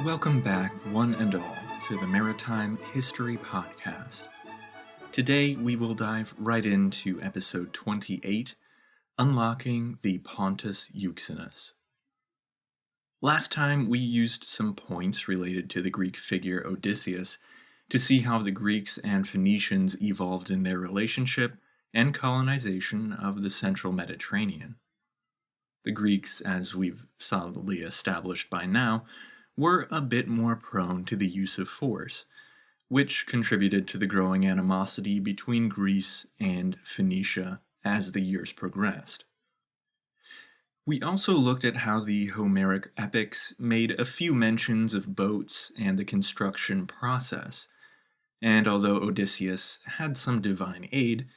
Welcome back, one and all, to the Maritime History Podcast. Today we will dive right into episode 28, Unlocking the Pontus Euxinus. Last time we used some points related to the Greek figure Odysseus to see how the Greeks and Phoenicians evolved in their relationship and colonization of the central Mediterranean. The Greeks, as we've solidly established by now, were a bit more prone to the use of force, which contributed to the growing animosity between Greece and Phoenicia as the years progressed. We also looked at how the Homeric epics made a few mentions of boats and the construction process, and although Odysseus had some divine aid,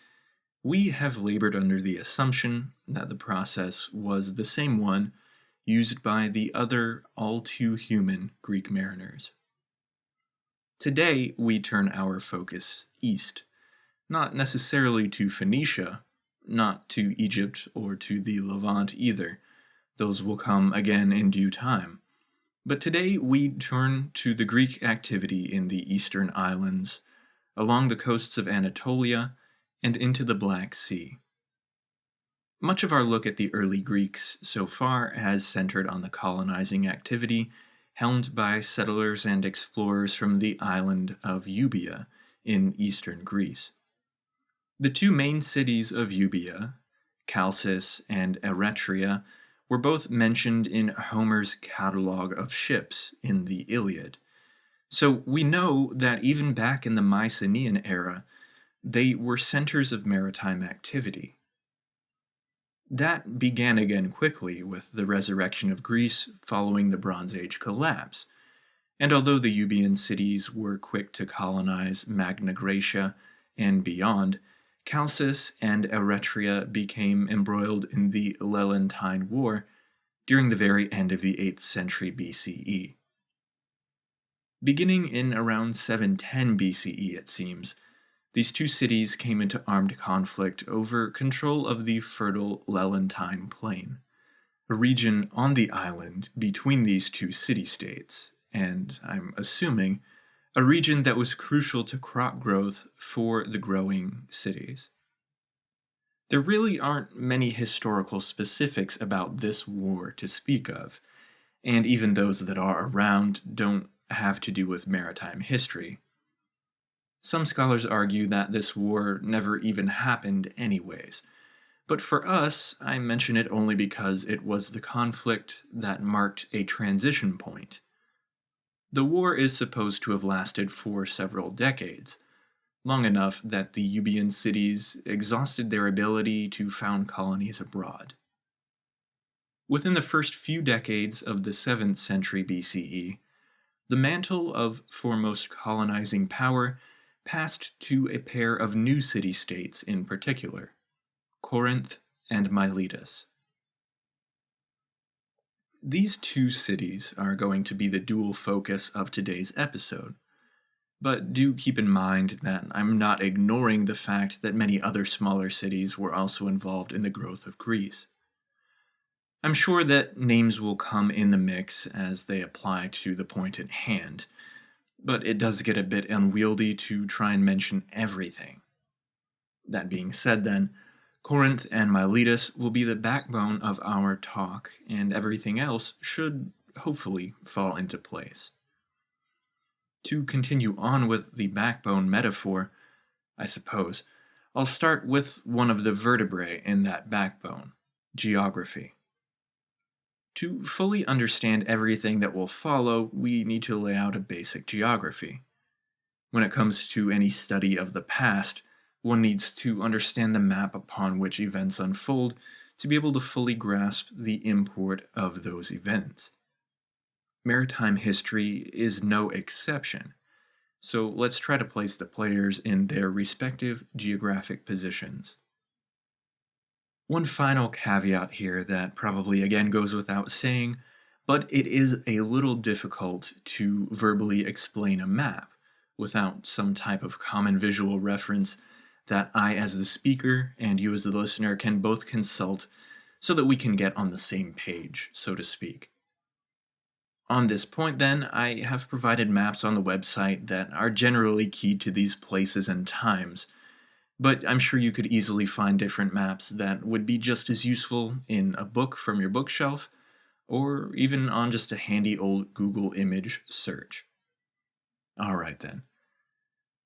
we have labored under the assumption that the process was the same one used by the other all-too-human Greek mariners. Today, we turn our focus east, not necessarily to Phoenicia, not to Egypt or to the Levant either. Those will come again in due time. But today, we turn to the Greek activity in the eastern islands, along the coasts of Anatolia, and into the Black Sea. Much of our look at the early Greeks so far has centered on the colonizing activity helmed by settlers and explorers from the island of Euboea in eastern Greece. The two main cities of Euboea, Chalcis and Eretria, were both mentioned in Homer's catalogue of ships in the Iliad. So we know that even back in the Mycenaean era, they were centers of maritime activity. That began again quickly with the resurrection of Greece following the Bronze Age collapse, and although the Euboean cities were quick to colonize Magna Graecia and beyond, Chalcis and Eretria became embroiled in the Lelantine War during the very end of the 8th century BCE. Beginning in around 710 BCE, it seems, these two cities came into armed conflict over control of the fertile Lelantine Plain, a region on the island between these two city-states, and, I'm assuming, a region that was crucial to crop growth for the growing cities. There really aren't many historical specifics about this war to speak of, and even those that are around don't have to do with maritime history. Some scholars argue that this war never even happened anyways, but for us, I mention it only because it was the conflict that marked a transition point. The war is supposed to have lasted for several decades, long enough that the Euboean cities exhausted their ability to found colonies abroad. Within the first few decades of the 7th century BCE, the mantle of foremost colonizing power passed to a pair of new city-states in particular, Corinth and Miletus. These two cities are going to be the dual focus of today's episode, but do keep in mind that I'm not ignoring the fact that many other smaller cities were also involved in the growth of Greece. I'm sure that names will come in the mix as they apply to the point at hand, but it does get a bit unwieldy to try and mention everything. That being said then, Corinth and Miletus will be the backbone of our talk, and everything else should hopefully fall into place. To continue on with the backbone metaphor, I suppose, I'll start with one of the vertebrae in that backbone, geography. To fully understand everything that will follow, we need to lay out a basic geography. When it comes to any study of the past, one needs to understand the map upon which events unfold to be able to fully grasp the import of those events. Maritime history is no exception, so let's try to place the players in their respective geographic positions. One final caveat here that probably again goes without saying, but it is a little difficult to verbally explain a map without some type of common visual reference that I as the speaker and you as the listener can both consult so that we can get on the same page, so to speak. On this point, then, I have provided maps on the website that are generally keyed to these places and times, but I'm sure you could easily find different maps that would be just as useful in a book from your bookshelf, or even on just a handy old Google image search. Alright then.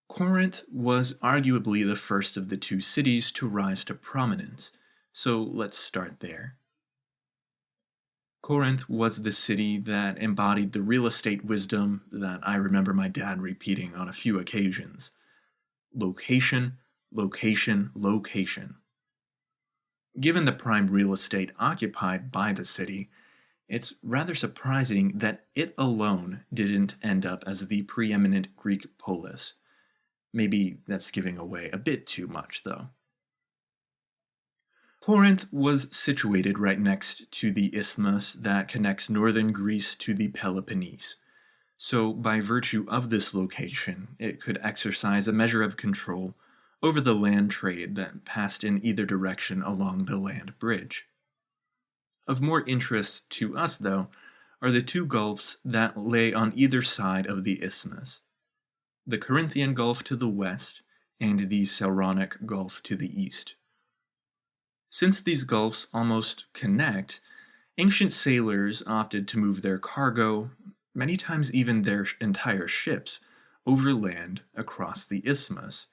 Corinth was arguably the first of the two cities to rise to prominence, so let's start there. Corinth was the city that embodied the real estate wisdom that I remember my dad repeating on a few occasions. Location, location, location. Given the prime real estate occupied by the city, it's rather surprising that it alone didn't end up as the preeminent Greek polis. Maybe that's giving away a bit too much, though. Corinth was situated right next to the isthmus that connects northern Greece to the Peloponnese, so by virtue of this location, it could exercise a measure of control over the land trade that passed in either direction along the land bridge. Of more interest to us, though, are the two gulfs that lay on either side of the isthmus: the Corinthian Gulf to the west and the Saronic Gulf to the east. Since these gulfs almost connect, ancient sailors opted to move their cargo, many times even their entire ships, overland across the isthmus,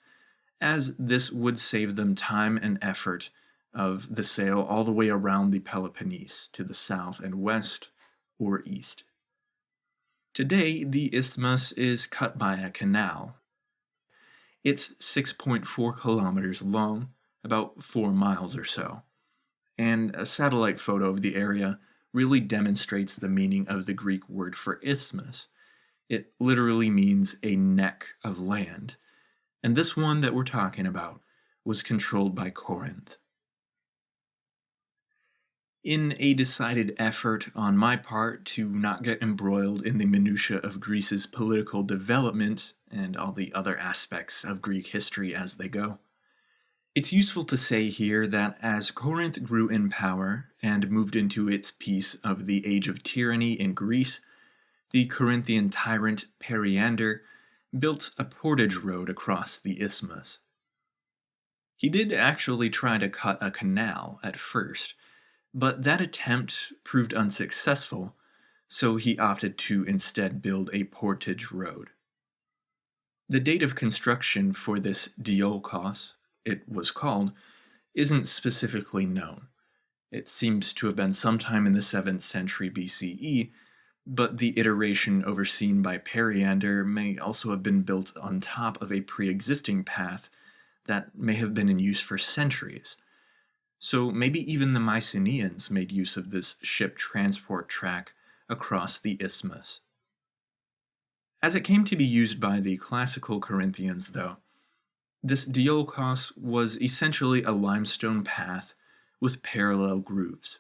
as this would save them time and effort of the sail all the way around the Peloponnese to the south and west or east. Today, the isthmus is cut by a canal. It's 6.4 kilometers long, about 4 miles or so, and a satellite photo of the area really demonstrates the meaning of the Greek word for isthmus. It literally means a neck of land, and this one that we're talking about was controlled by Corinth. In a decided effort on my part to not get embroiled in the minutiae of Greece's political development and all the other aspects of Greek history as they go, it's useful to say here that as Corinth grew in power and moved into its piece of the age of tyranny in Greece, the Corinthian Tyrant Periander built a portage road across the isthmus. He did actually try to cut a canal at first, but that attempt proved unsuccessful, so he opted to instead build a portage road. The date of construction for this diolkos, it was called, isn't specifically known. It seems to have been sometime in the 7th century BCE, but the iteration overseen by Periander may also have been built on top of a pre-existing path that may have been in use for centuries. So maybe even the Mycenaeans made use of this ship transport track across the isthmus. As it came to be used by the classical Corinthians, though, this diolkos was essentially a limestone path with parallel grooves.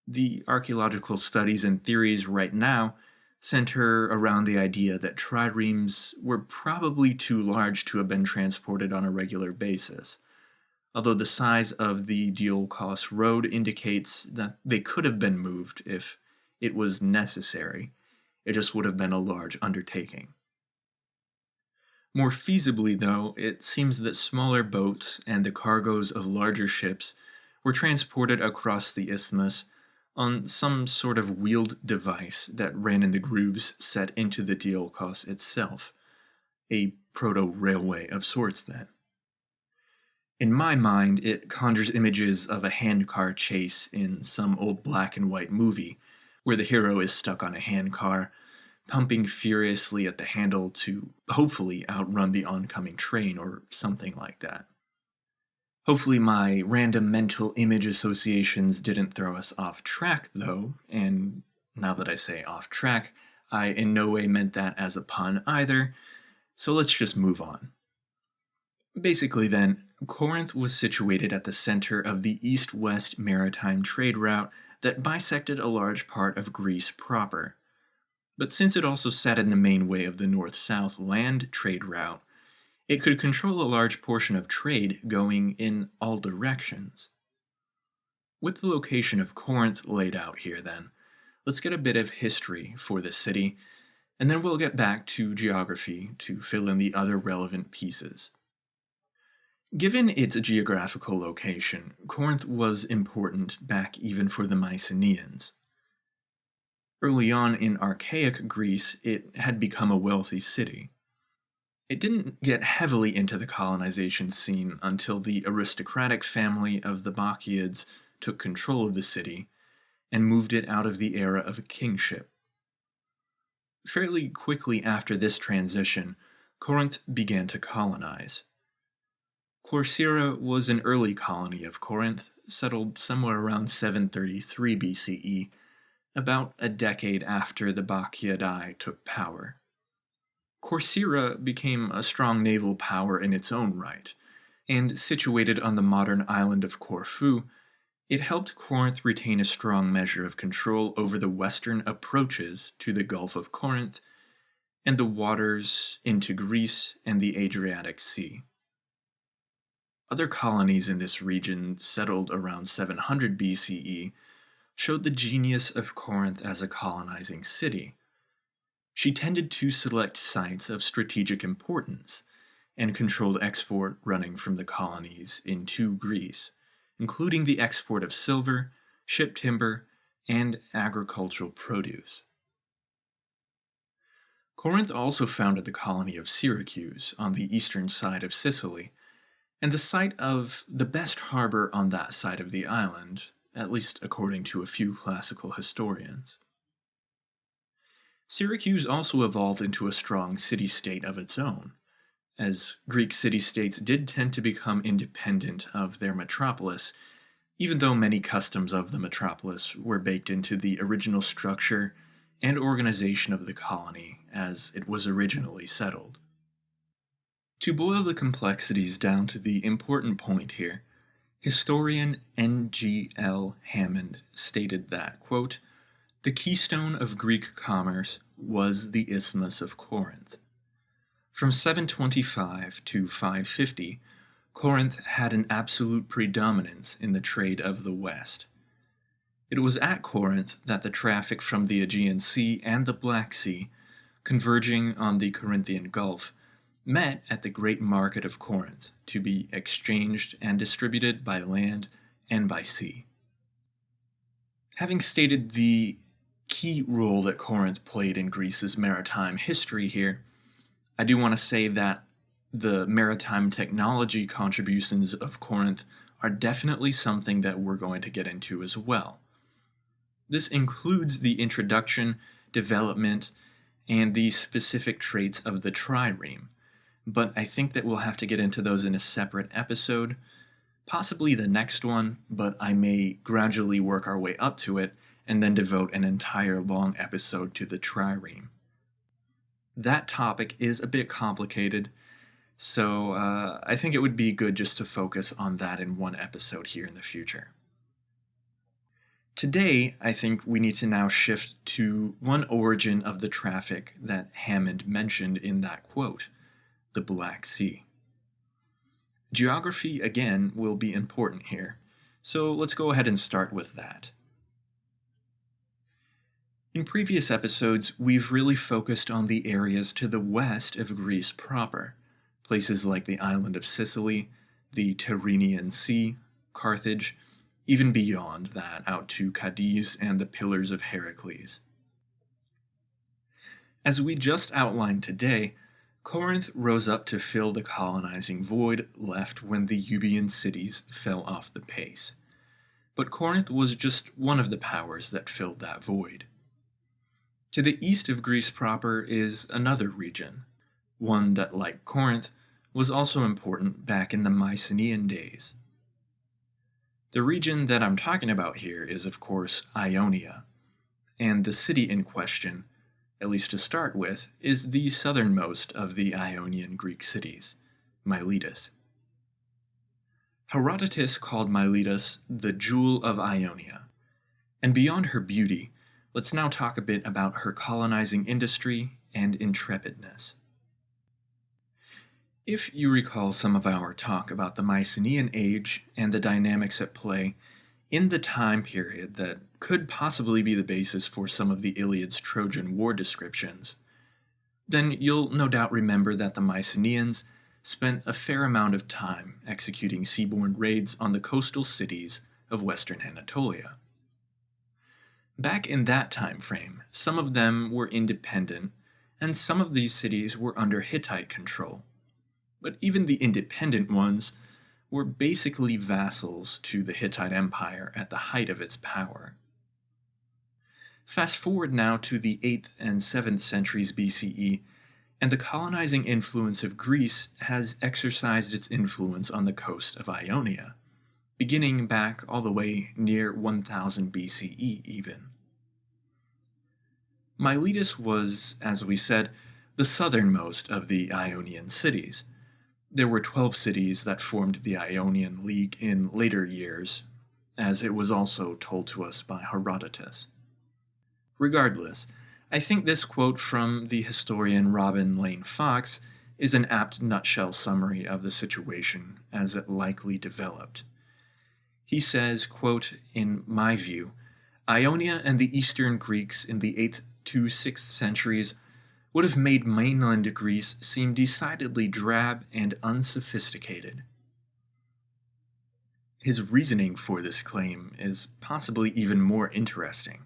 The archaeological studies and theories right now center around the idea that triremes were probably too large to have been transported on a regular basis, although the size of the diolkos road indicates that they could have been moved if it was necessary. It just would have been a large undertaking. More feasibly, though, it seems that smaller boats and the cargoes of larger ships were transported across the isthmus on some sort of wheeled device that ran in the grooves set into the diolkos itself, a proto-railway of sorts then. In my mind, it conjures images of a handcar chase in some old black and white movie, where the hero is stuck on a handcar, pumping furiously at the handle to hopefully outrun the oncoming train or something like that. Hopefully my random mental image associations didn't throw us off track, though, and now that I say off track, I in no way meant that as a pun either, so let's just move on. Basically then, Corinth was situated at the center of the east-west maritime trade route that bisected a large part of Greece proper. But since it also sat in the main way of the north-south land trade route, it could control a large portion of trade going in all directions. With the location of Corinth laid out here then, let's get a bit of history for the city, and then we'll get back to geography to fill in the other relevant pieces. Given its geographical location, Corinth was important back even for the Mycenaeans. Early on in archaic Greece, it had become a wealthy city. It didn't get heavily into the colonization scene until the aristocratic family of the Bacchiads took control of the city and moved it out of the era of kingship. Fairly quickly after this transition, Corinth began to colonize. Corcyra was an early colony of Corinth, settled somewhere around 733 BCE, about a decade after the Bacchiadae took power. Corcyra became a strong naval power in its own right, and situated on the modern island of Corfu, it helped Corinth retain a strong measure of control over the western approaches to the Gulf of Corinth and the waters into Greece and the Adriatic Sea. Other colonies in this region, settled around 700 BCE, showed the genius of Corinth as a colonizing city. She tended to select sites of strategic importance and controlled export running from the colonies into Greece, including the export of silver, ship timber, and agricultural produce. Corinth also founded the colony of Syracuse on the eastern side of Sicily, and the site of the best harbor on that side of the island, at least according to a few classical historians. Syracuse also evolved into a strong city-state of its own, as Greek city-states did tend to become independent of their metropolis, even though many customs of the metropolis were baked into the original structure and organization of the colony as it was originally settled. To boil the complexities down to the important point here, historian N.G.L. Hammond stated that, quote, "The keystone of Greek commerce was the Isthmus of Corinth. From 725 to 550, Corinth had an absolute predominance in the trade of the West. It was at Corinth that the traffic from the Aegean Sea and the Black Sea, converging on the Corinthian Gulf, met at the great market of Corinth to be exchanged and distributed by land and by sea." Having stated the key role that Corinth played in Greece's maritime history here, I do want to say that the maritime technology contributions of Corinth are definitely something that we're going to get into as well. This includes the introduction, development, and the specific traits of the trireme, but I think that we'll have to get into those in a separate episode, possibly the next one, but I may gradually work our way up to it and then devote an entire long episode to the trireme. That topic is a bit complicated, so I think it would be good just to focus on that in one episode here in the future. Today, I think we need to now shift to one origin of the traffic that Hammond mentioned in that quote, the Black Sea. Geography, again, will be important here, so let's go ahead and start with that. In previous episodes, we've really focused on the areas to the west of Greece proper, places like the island of Sicily, the Tyrrhenian Sea, Carthage, even beyond that out to Cadiz and the Pillars of Heracles. As we just outlined today, Corinth rose up to fill the colonizing void left when the Euboean cities fell off the pace. But Corinth was just one of the powers that filled that void. To the east of Greece proper is another region, one that, like Corinth, was also important back in the Mycenaean days. The region that I'm talking about here is, of course, Ionia, and the city in question, at least to start with, is the southernmost of the Ionian Greek cities, Miletus. Herodotus called Miletus the jewel of Ionia, and beyond her beauty, let's now talk a bit about her colonizing industry and intrepidness. If you recall some of our talk about the Mycenaean age and the dynamics at play, in the time period that could possibly be the basis for some of the Iliad's Trojan War descriptions, then you'll no doubt remember that the Mycenaeans spent a fair amount of time executing seaborne raids on the coastal cities of western Anatolia. Back in that time frame, some of them were independent, and some of these cities were under Hittite control. But even the independent ones were basically vassals to the Hittite Empire at the height of its power. Fast forward now to the 8th and 7th centuries BCE, and the colonizing influence of Greece has exercised its influence on the coast of Ionia, beginning back all the way near 1000 BCE even. Miletus was, as we said, the southernmost of the Ionian cities. There were 12 cities that formed the Ionian League in later years, as it was also told to us by Herodotus. Regardless, I think this quote from the historian Robin Lane Fox is an apt nutshell summary of the situation as it likely developed. He says, quote, "In my view, Ionia and the Eastern Greeks in the 8th to 6th centuries would have made mainland Greece seem decidedly drab and unsophisticated." His reasoning for this claim is possibly even more interesting.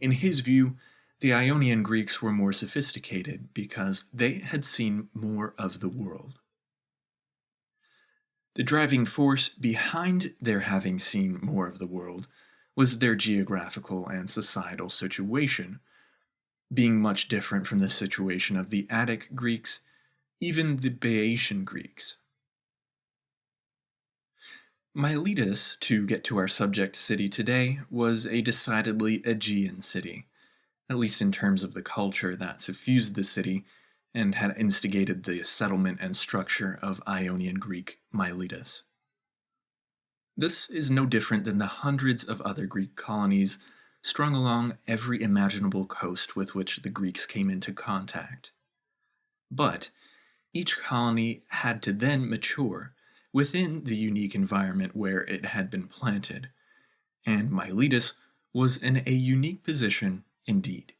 In his view, the Ionian Greeks were more sophisticated because they had seen more of the world. The driving force behind their having seen more of the world was their geographical and societal situation, being much different from the situation of the Attic Greeks, even the Boeotian Greeks. Miletus, to get to our subject city today, was a decidedly Aegean city, at least in terms of the culture that suffused the city and had instigated the settlement and structure of Ionian Greek Miletus. This is no different than the hundreds of other Greek colonies strung along every imaginable coast with which the Greeks came into contact. But each colony had to then mature within the unique environment where it had been planted, and Miletus was in a unique position indeed.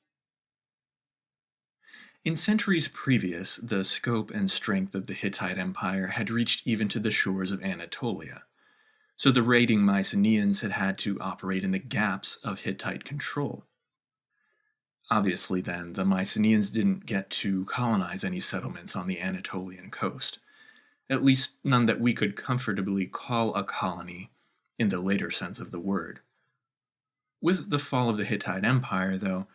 In centuries previous, the scope and strength of the Hittite Empire had reached even to the shores of Anatolia, so the raiding Mycenaeans had had to operate in the gaps of Hittite control. Obviously then, the Mycenaeans didn't get to colonize any settlements on the Anatolian coast, at least none that we could comfortably call a colony in the later sense of the word. With the fall of the Hittite Empire, though,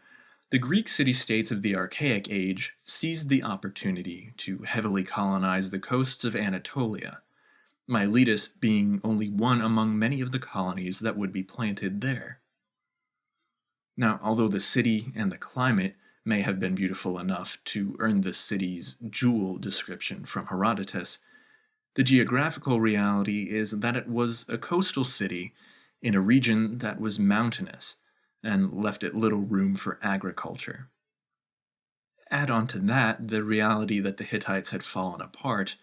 the Greek city-states of the Archaic Age seized the opportunity to heavily colonize the coasts of Anatolia, Miletus being only one among many of the colonies that would be planted there. Now, although the city and the climate may have been beautiful enough to earn the city's jewel description from Herodotus, the geographical reality is that it was a coastal city in a region that was mountainous and left it little room for agriculture. Add on to that the reality that the Hittites had fallen apart,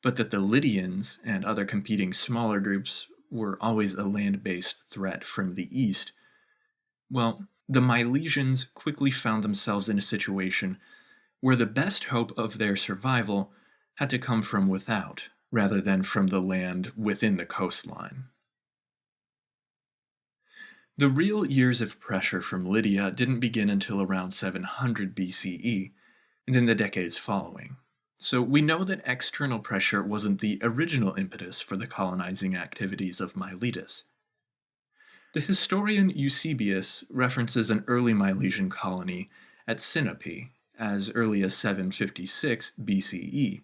but that the Lydians and other competing smaller groups were always a land-based threat from the east. Well, the Milesians quickly found themselves in a situation where the best hope of their survival had to come from without, rather than from the land within the coastline. The real years of pressure from Lydia didn't begin until around 700 BCE, and in the decades following. So we know that external pressure wasn't the original impetus for the colonizing activities of Miletus. The historian Eusebius references an early Milesian colony at Sinope as early as 756 BCE,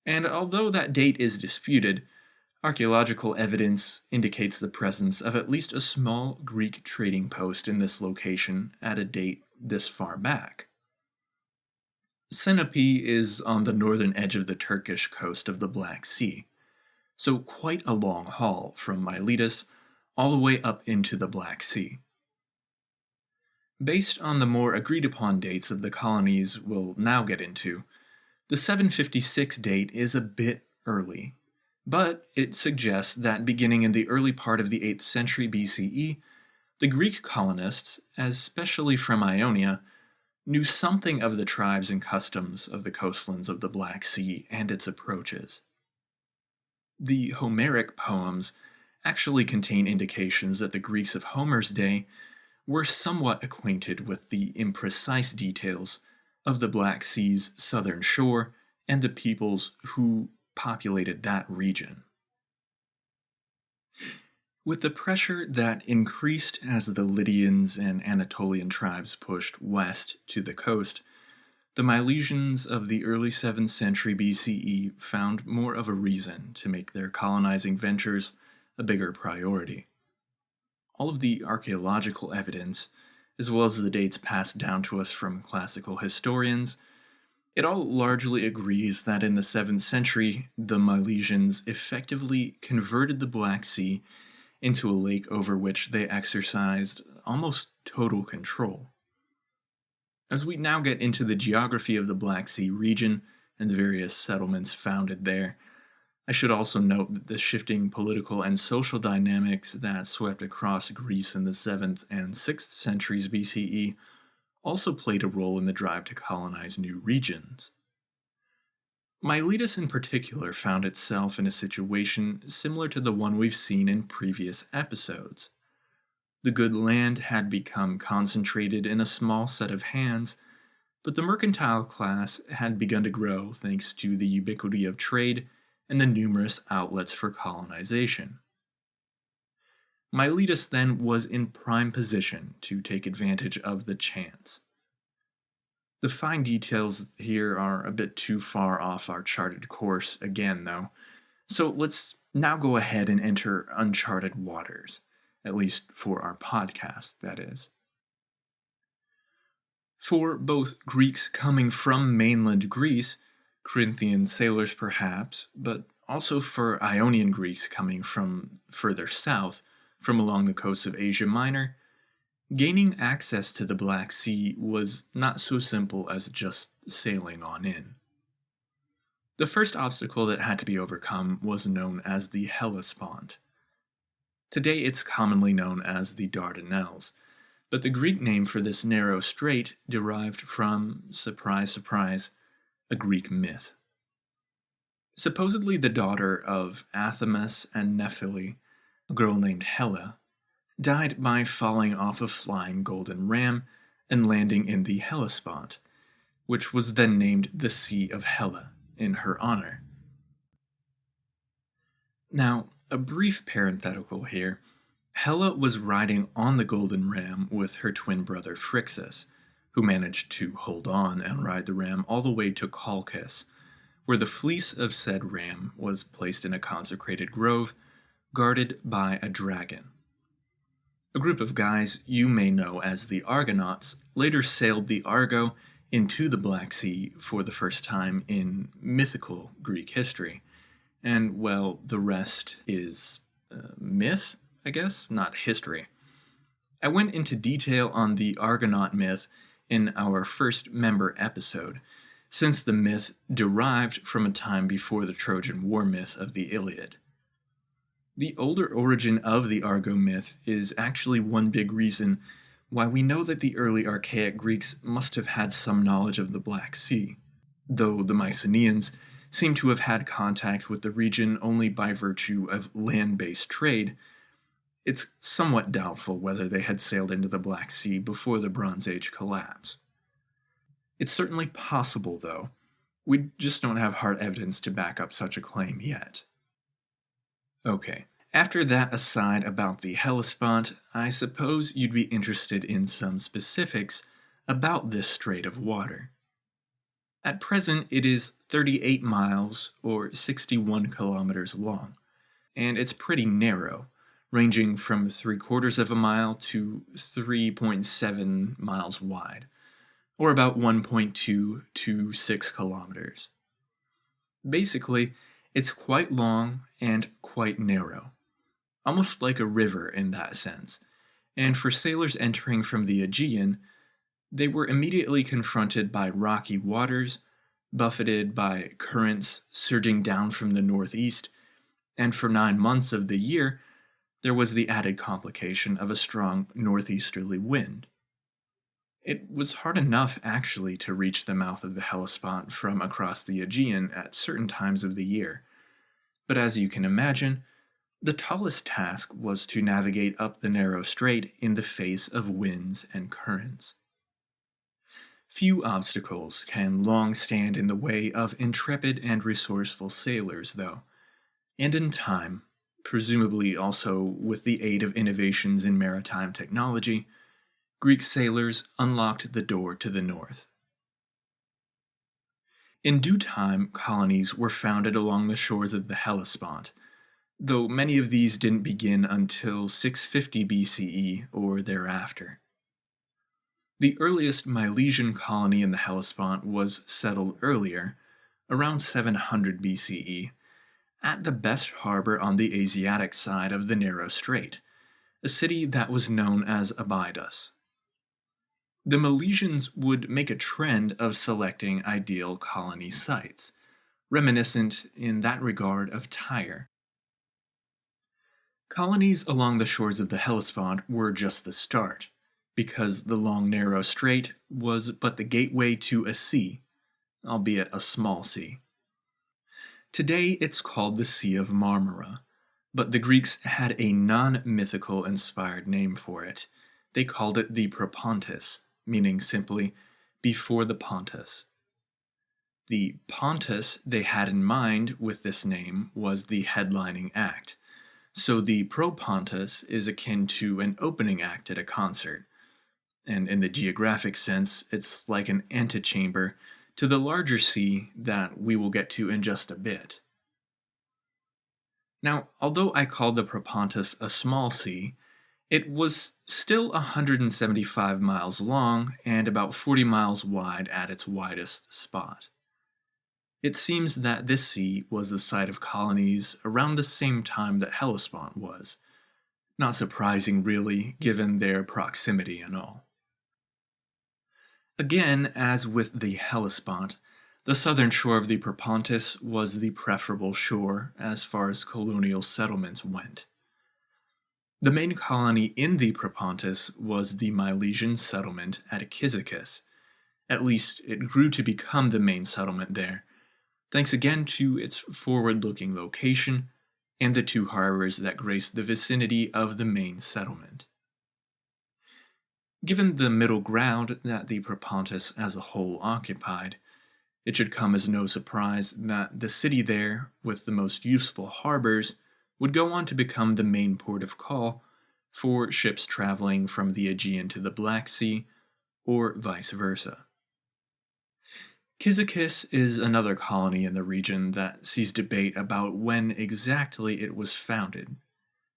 and although that date is disputed, archaeological evidence indicates the presence of at least a small Greek trading post in this location at a date this far back. Sinope is on the northern edge of the Turkish coast of the Black Sea, so quite a long haul from Miletus all the way up into the Black Sea. Based on the more agreed-upon dates of the colonies we'll now get into, the 756 date is a bit early, But it suggests that beginning in the early part of the 8th century BCE, the Greek colonists, especially from Ionia, knew something of the tribes and customs of the coastlands of the Black Sea and its approaches. The Homeric poems actually contain indications that the Greeks of Homer's day were somewhat acquainted with the imprecise details of the Black Sea's southern shore and the peoples who populated that region. With the pressure that increased as the Lydians and Anatolian tribes pushed west to the coast, the Milesians of the early 7th century BCE found more of a reason to make their colonizing ventures a bigger priority. All of the archaeological evidence, as well as the dates passed down to us from classical historians, it all largely agrees that in the 7th century, the Milesians effectively converted the Black Sea into a lake over which they exercised almost total control. As we now get into the geography of the Black Sea region and the various settlements founded there, I should also note that the shifting political and social dynamics that swept across Greece in the 7th and 6th centuries BCE also played a role in the drive to colonize new regions. Miletus in particular found itself in a situation similar to the one we've seen in previous episodes. The good land had become concentrated in a small set of hands, but the mercantile class had begun to grow thanks to the ubiquity of trade and the numerous outlets for colonization. Miletus then was in prime position to take advantage of the chance. The fine details here are a bit too far off our charted course again, though, so let's now go ahead and enter uncharted waters, at least for our podcast, that is. For both Greeks coming from mainland Greece, Corinthian sailors perhaps, but also for Ionian Greeks coming from further south, from along the coasts of Asia Minor, gaining access to the Black Sea was not so simple as just sailing on in. The first obstacle that had to be overcome was known as the Hellespont. Today it's commonly known as the Dardanelles, but the Greek name for this narrow strait derived from, surprise, surprise, a Greek myth. Supposedly the daughter of Athamas and Nephele, a girl named Helle, died by falling off a flying golden ram and landing in the Hellespont, which was then named the Sea of Helle in her honor. Now, a brief parenthetical here. Helle was riding on the golden ram with her twin brother Phrixus, who managed to hold on and ride the ram all the way to Colchis, where the fleece of said ram was placed in a consecrated grove, guarded by a dragon. A group of guys you may know as the Argonauts later sailed the Argo into the Black Sea for the first time in mythical Greek history. And, well, the rest is myth, I guess, not history. I went into detail on the Argonaut myth in our first member episode, since the myth derived from a time before the Trojan War myth of the Iliad. The older origin of the Argo myth is actually one big reason why we know that the early archaic Greeks must have had some knowledge of the Black Sea, though the Mycenaeans seem to have had contact with the region only by virtue of land-based trade. It's somewhat doubtful whether they had sailed into the Black Sea before the Bronze Age collapse. It's certainly possible, though. We just don't have hard evidence to back up such a claim yet. Okay, after that aside about the Hellespont, I suppose you'd be interested in some specifics about this strait of water. At present, it is 38 miles or 61 kilometers long, and it's pretty narrow, ranging from 3/4 of a mile to 3.7 miles wide, or about 1.2 to 6 kilometers. Basically, it's quite long and quite narrow, almost like a river in that sense, and for sailors entering from the Aegean, they were immediately confronted by rocky waters, buffeted by currents surging down from the northeast, and for 9 months of the year, there was the added complication of a strong northeasterly wind. It was hard enough, actually, to reach the mouth of the Hellespont from across the Aegean at certain times of the year, but as you can imagine, the tallest task was to navigate up the narrow strait in the face of winds and currents. Few obstacles can long stand in the way of intrepid and resourceful sailors, though, and in time, presumably also with the aid of innovations in maritime technology, Greek sailors unlocked the door to the north. In due time, colonies were founded along the shores of the Hellespont, though many of these didn't begin until 650 BCE or thereafter. The earliest Milesian colony in the Hellespont was settled earlier, around 700 BCE, at the best harbor on the Asiatic side of the narrow strait, a city that was known as Abydos. The Milesians would make a trend of selecting ideal colony sites, reminiscent in that regard of Tyre. Colonies along the shores of the Hellespont were just the start, because the long narrow strait was but the gateway to a sea, albeit a small sea. Today it's called the Sea of Marmara, but the Greeks had a non-mythical inspired name for it. They called it the Propontis, meaning simply before the Pontus. The Pontus they had in mind with this name was the headlining act, so the Propontis is akin to an opening act at a concert, and in the geographic sense, it's like an antechamber to the larger sea that we will get to in just a bit. Now, although I called the Propontis a small sea, it was still 175 miles long and about 40 miles wide at its widest spot. It seems that this sea was the site of colonies around the same time that Hellespont was. Not surprising, really, given their proximity and all. Again, as with the Hellespont, the southern shore of the Propontis was the preferable shore as far as colonial settlements went. The main colony in the Propontis was the Milesian settlement at Cyzicus. At least, it grew to become the main settlement there, thanks again to its forward-looking location and the 2 harbors that graced the vicinity of the main settlement. Given the middle ground that the Propontis as a whole occupied, it should come as no surprise that the city there, with the most useful harbors, would go on to become the main port of call for ships traveling from the Aegean to the Black Sea, or vice versa. Cyzicus is another colony in the region that sees debate about when exactly it was founded.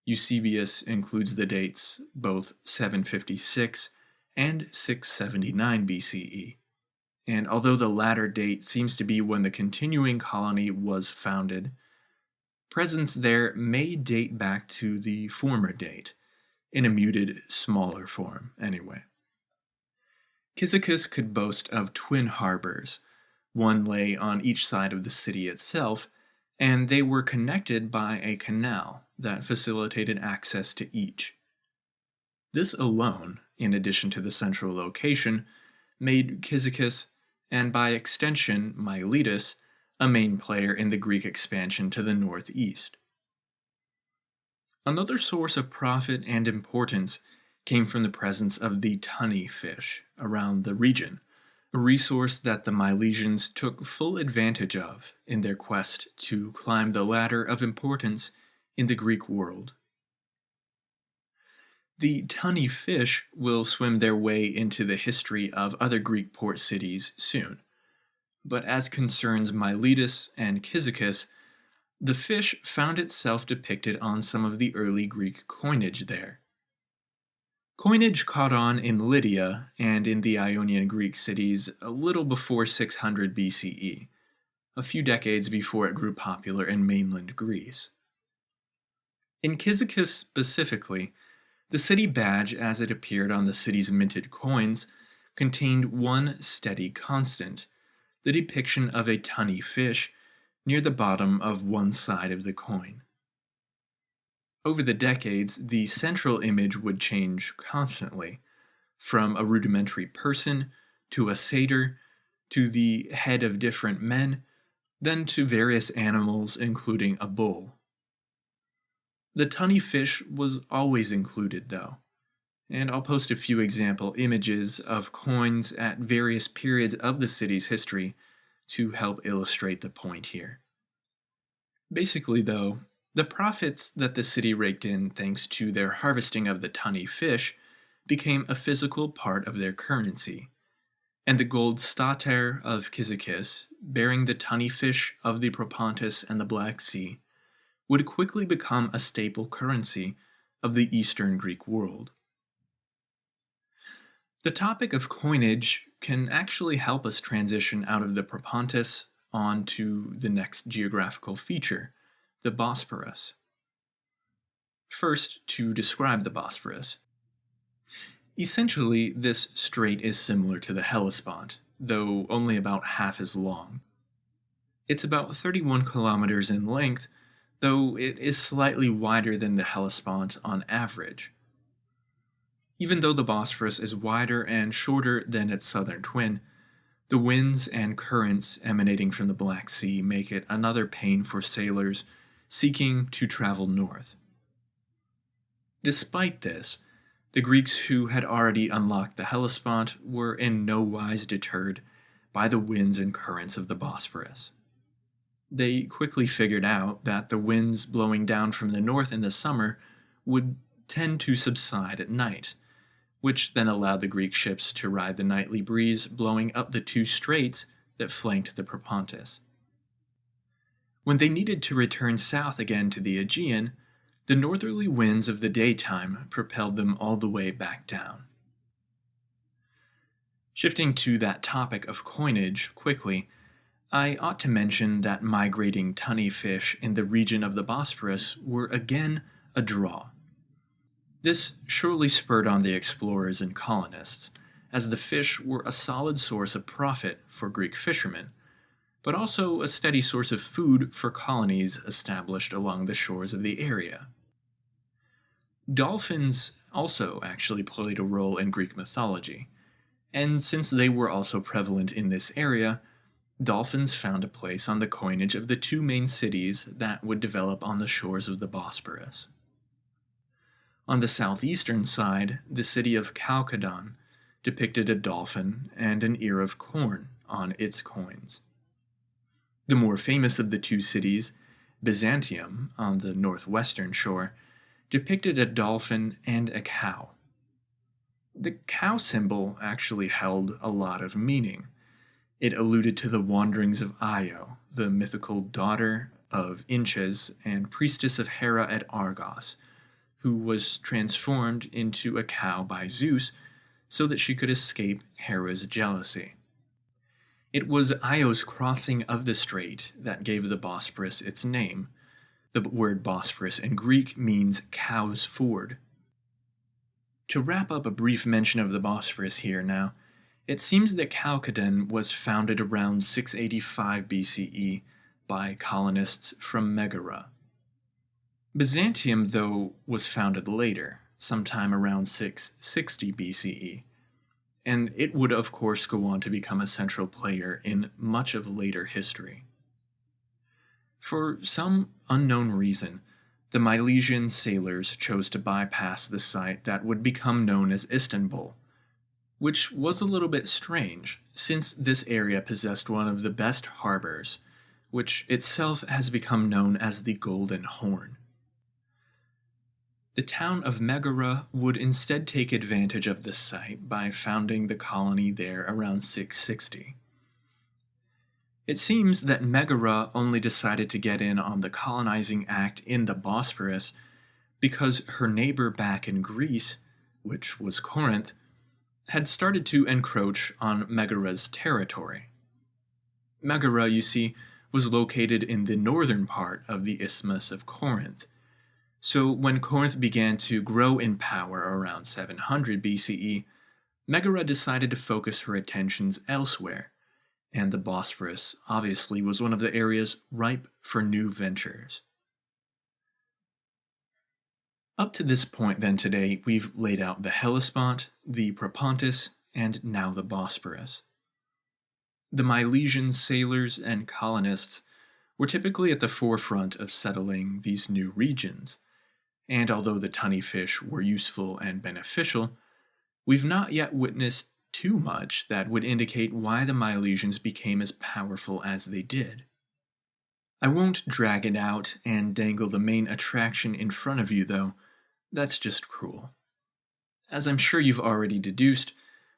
Eusebius includes the dates both 756 and 679 BCE, and although the latter date seems to be when the continuing colony was founded, presence there may date back to the former date, in a muted, smaller form, anyway. Cyzicus could boast of twin harbors. One lay on each side of the city itself, and they were connected by a canal that facilitated access to each. This alone, in addition to the central location, made Cyzicus, and by extension Miletus, a main player in the Greek expansion to the northeast. Another source of profit and importance came from the presence of the tunny fish around the region, a resource that the Milesians took full advantage of in their quest to climb the ladder of importance in the Greek world. The tunny fish will swim their way into the history of other Greek port cities soon, but as concerns Miletus and Cyzicus, the fish found itself depicted on some of the early Greek coinage there. Coinage caught on in Lydia and in the Ionian Greek cities a little before 600 BCE, a few decades before it grew popular in mainland Greece. In Cyzicus specifically, the city badge as it appeared on the city's minted coins contained one steady constant, the depiction of a tunny fish near the bottom of one side of the coin. Over the decades, the central image would change constantly, from a rudimentary person to a satyr to the head of different men, then to various animals, including a bull. The tunny fish was always included, though, and I'll post a few example images of coins at various periods of the city's history to help illustrate the point here. Basically, though, the profits that the city raked in thanks to their harvesting of the tunny fish became a physical part of their currency, and the gold stater of Cyzicus, bearing the tunny fish of the Propontis and the Black Sea, would quickly become a staple currency of the Eastern Greek world. The topic of coinage can actually help us transition out of the Propontis onto the next geographical feature, the Bosporus. First, to describe the Bosporus. Essentially, this strait is similar to the Hellespont, though only about half as long. It's about 31 kilometers in length, though it is slightly wider than the Hellespont on average. Even though the Bosporus is wider and shorter than its southern twin, the winds and currents emanating from the Black Sea make it another pain for sailors seeking to travel north. Despite this, the Greeks who had already unlocked the Hellespont were in no wise deterred by the winds and currents of the Bosporus. They quickly figured out that the winds blowing down from the north in the summer would tend to subside at night, which then allowed the Greek ships to ride the nightly breeze blowing up the two straits that flanked the Propontis. When they needed to return south again to the Aegean, the northerly winds of the daytime propelled them all the way back down. Shifting to that topic of coinage quickly, I ought to mention that migrating tunny fish in the region of the Bosporus were again a draw. This surely spurred on the explorers and colonists, as the fish were a solid source of profit for Greek fishermen, but also a steady source of food for colonies established along the shores of the area. Dolphins also actually played a role in Greek mythology, and since they were also prevalent in this area, dolphins found a place on the coinage of the two main cities that would develop on the shores of the Bosporus. On the southeastern side, the city of Chalcedon depicted a dolphin and an ear of corn on its coins. The more famous of the two cities, Byzantium, on the northwestern shore, depicted a dolphin and a cow. The cow symbol actually held a lot of meaning. It alluded to the wanderings of Io, the mythical daughter of Inches and priestess of Hera at Argos, who was transformed into a cow by Zeus so that she could escape Hera's jealousy. It was Io's crossing of the strait that gave the Bosporus its name. The word Bosporus in Greek means cow's ford. To wrap up a brief mention of the Bosporus here now, it seems that Chalcedon was founded around 685 BCE by colonists from Megara. Byzantium, though, was founded later, sometime around 660 BCE, and it would of course go on to become a central player in much of later history. For some unknown reason, the Milesian sailors chose to bypass the site that would become known as Istanbul, which was a little bit strange, since this area possessed one of the best harbors, which itself has become known as the Golden Horn. The town of Megara would instead take advantage of this site by founding the colony there around 660. It seems that Megara only decided to get in on the colonizing act in the Bosporus because her neighbor back in Greece, which was Corinth, had started to encroach on Megara's territory. Megara, you see, was located in the northern part of the Isthmus of Corinth. So when Corinth began to grow in power around 700 BCE, Megara decided to focus her attentions elsewhere, and the Bosporus obviously was one of the areas ripe for new ventures. Up to this point then today, we've laid out the Hellespont, the Propontis, and now the Bosporus. The Milesian sailors and colonists were typically at the forefront of settling these new regions, and although the tunny fish were useful and beneficial, we've not yet witnessed too much that would indicate why the Milesians became as powerful as they did. I won't drag it out and dangle the main attraction in front of you, though. That's just cruel. As I'm sure you've already deduced,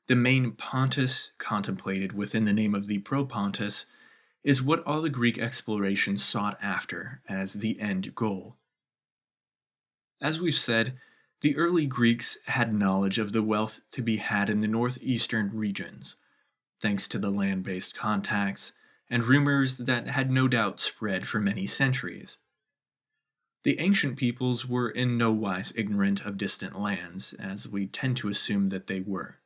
the main Pontus contemplated within the name of the Propontis is what all the Greek exploration sought after as the end goal. As we've said, the early Greeks had knowledge of the wealth to be had in the northeastern regions, thanks to the land-based contacts and rumors that had no doubt spread for many centuries. The ancient peoples were in no wise ignorant of distant lands, as we tend to assume that they were.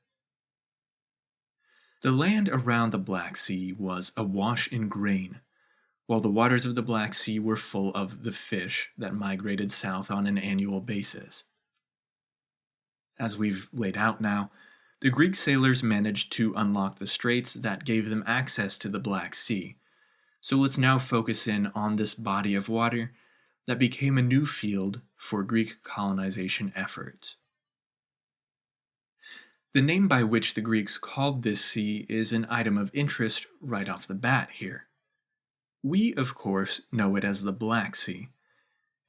The land around the Black Sea was awash in grain, while the waters of the Black Sea were full of the fish that migrated south on an annual basis. As we've laid out now, the Greek sailors managed to unlock the straits that gave them access to the Black Sea, so let's now focus in on this body of water that became a new field for Greek colonization efforts. The name by which the Greeks called this sea is an item of interest right off the bat here. We, of course, know it as the Black Sea,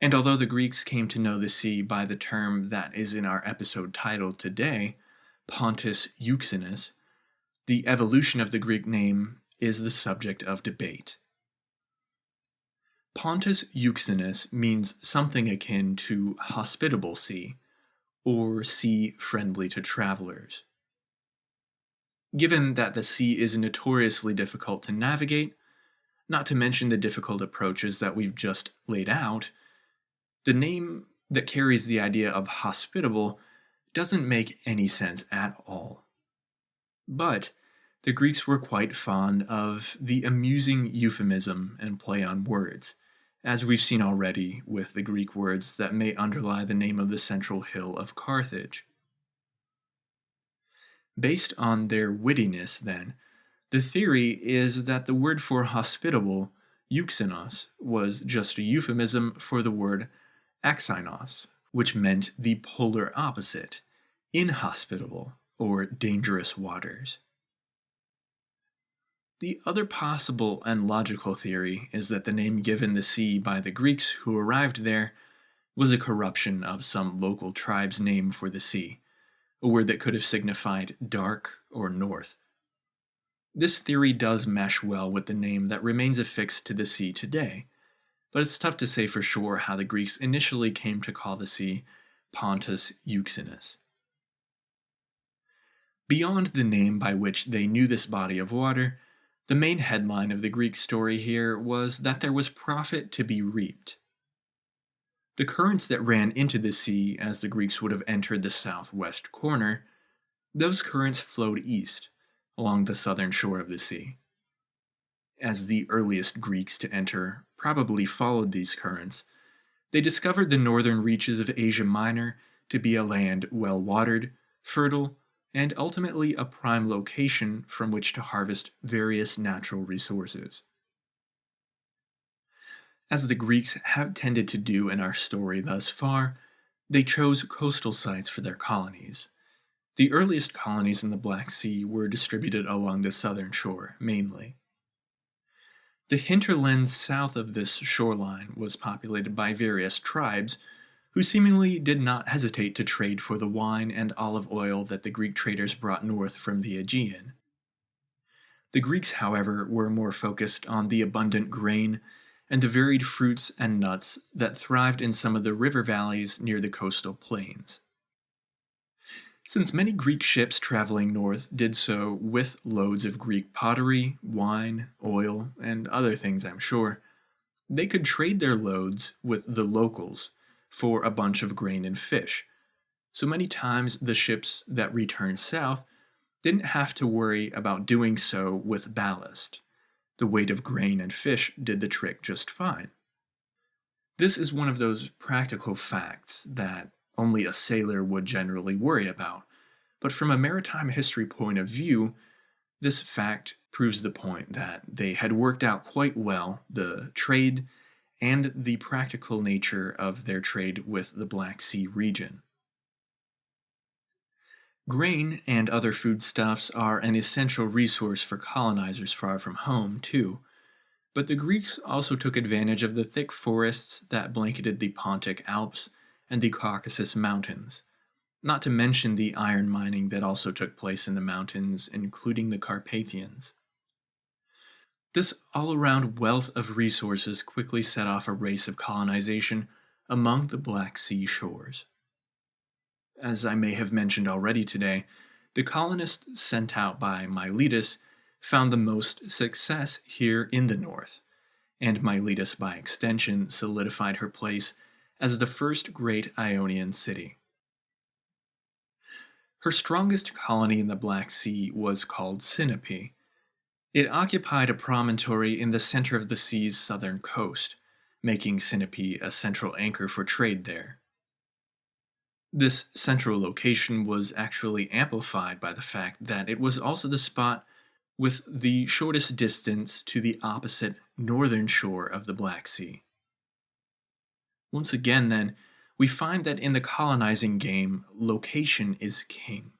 and although the Greeks came to know the sea by the term that is in our episode title today, Pontus Euxinus, the evolution of the Greek name is the subject of debate. Pontus Euxinus means something akin to hospitable sea, or sea friendly to travelers. Given that the sea is notoriously difficult to navigate, not to mention the difficult approaches that we've just laid out, the name that carries the idea of hospitable doesn't make any sense at all. But the Greeks were quite fond of the amusing euphemism and play on words, as we've seen already with the Greek words that may underlie the name of the central hill of Carthage. Based on their wittiness, then, the theory is that the word for hospitable, euxinos, was just a euphemism for the word axinos, which meant the polar opposite, inhospitable or dangerous waters. The other possible and logical theory is that the name given the sea by the Greeks who arrived there was a corruption of some local tribe's name for the sea, a word that could have signified dark or north. This theory does mesh well with the name that remains affixed to the sea today, but it's tough to say for sure how the Greeks initially came to call the sea Pontus Euxinus. Beyond the name by which they knew this body of water, the main headline of the Greek story here was that there was profit to be reaped. The currents that ran into the sea as the Greeks would have entered the southwest corner, those currents flowed east, along the southern shore of the sea. As the earliest Greeks to enter probably followed these currents, they discovered the northern reaches of Asia Minor to be a land well-watered, fertile, and ultimately a prime location from which to harvest various natural resources. As the Greeks have tended to do in our story thus far, they chose coastal sites for their colonies. The earliest colonies in the Black Sea were distributed along the southern shore, mainly. The hinterland south of this shoreline was populated by various tribes who seemingly did not hesitate to trade for the wine and olive oil that the Greek traders brought north from the Aegean. The Greeks, however, were more focused on the abundant grain and the varied fruits and nuts that thrived in some of the river valleys near the coastal plains. Since many Greek ships traveling north did so with loads of Greek pottery, wine, oil, and other things, I'm sure, they could trade their loads with the locals for a bunch of grain and fish. So many times the ships that returned south didn't have to worry about doing so with ballast. The weight of grain and fish did the trick just fine. This is one of those practical facts that only a sailor would generally worry about, but from a maritime history point of view, this fact proves the point that they had worked out quite well the trade and the practical nature of their trade with the Black Sea region. Grain and other foodstuffs are an essential resource for colonizers far from home, too, but the Greeks also took advantage of the thick forests that blanketed the Pontic Alps and the Caucasus Mountains, not to mention the iron mining that also took place in the mountains, including the Carpathians. This all-around wealth of resources quickly set off a race of colonization among the Black Sea shores. As I may have mentioned already today, the colonists sent out by Miletus found the most success here in the north, and Miletus by extension solidified her place as the first great Ionian city. Her strongest colony in the Black Sea was called Sinope. It occupied a promontory in the center of the sea's southern coast, making Sinope a central anchor for trade there. This central location was actually amplified by the fact that it was also the spot with the shortest distance to the opposite northern shore of the Black Sea. Once again, then, we find that in the colonizing game, location is king.